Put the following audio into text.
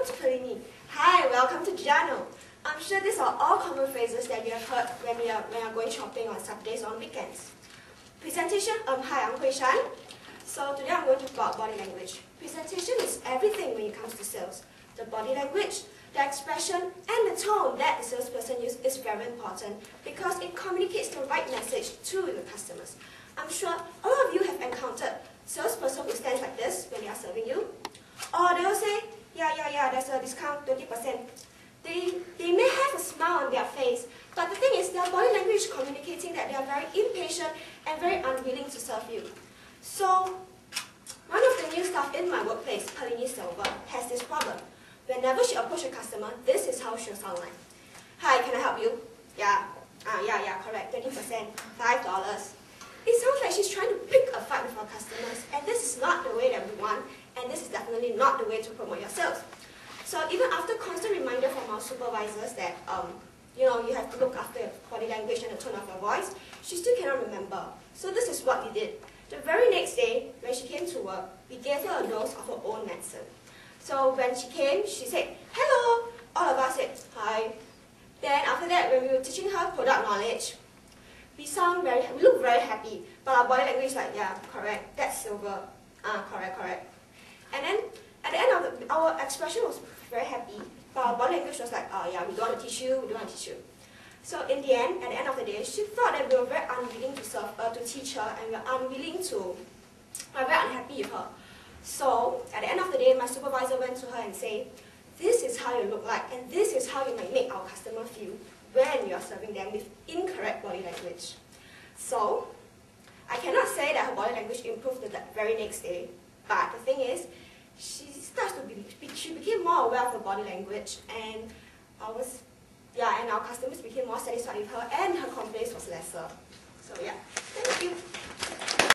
to Perini. Hi, welcome to Jano. I'm sure these are all common phrases that you have heard when you're going shopping on Saturdays or on weekends. Presentation, hi, I'm Hui Shan. So today I'm going to talk about body language. Presentation is everything when it comes to sales. The body language, the expression, and the tone that the salesperson uses is very important because it communicates the right message to the customers. I'm sure a lot of you have encountered salesperson who stands like this when they are serving you. Or they will say, yeah, there's a discount, 20%. They may have a smile on their face, but the thing is their body language is communicating that they are very impatient and very unwilling to serve you. So, one of the new staff in my workplace, Perini Silva, has this problem. Whenever she approaches a customer, this is how she'll sound like. Hi, can I help you? Yeah, correct, 20%, $5. It sounds like she's trying to pick a fight with our customers, and this is not the way that we want, and this is definitely not the way to promote your sales. So even after constant reminder from our supervisors that you have to look after your body language and the tone of your voice, she still cannot remember. So this is what we did. The very next day, when she came to work, we gave her a dose of her own medicine. So when she came, she said, hello. All of us said, hi. Then after that, when we were teaching her product knowledge, we look very happy, but our body language is like, yeah, correct, that's silver, correct. And then at the end of our expression was very happy, but our body language was like, oh yeah, we don't want to teach you. So in the end, at the end of the day, she thought that we were very unwilling to teach her, and we were very unhappy with her. So at the end of the day, my supervisor went to her and said, this is how you look like, and this is how you might make our customer feel when you are serving them with incorrect body language. So, I cannot say that her body language improved the very next day, but the thing is, she became more aware of her body language, and our customers became more satisfied with her, and her complaints was lesser. So yeah, thank you.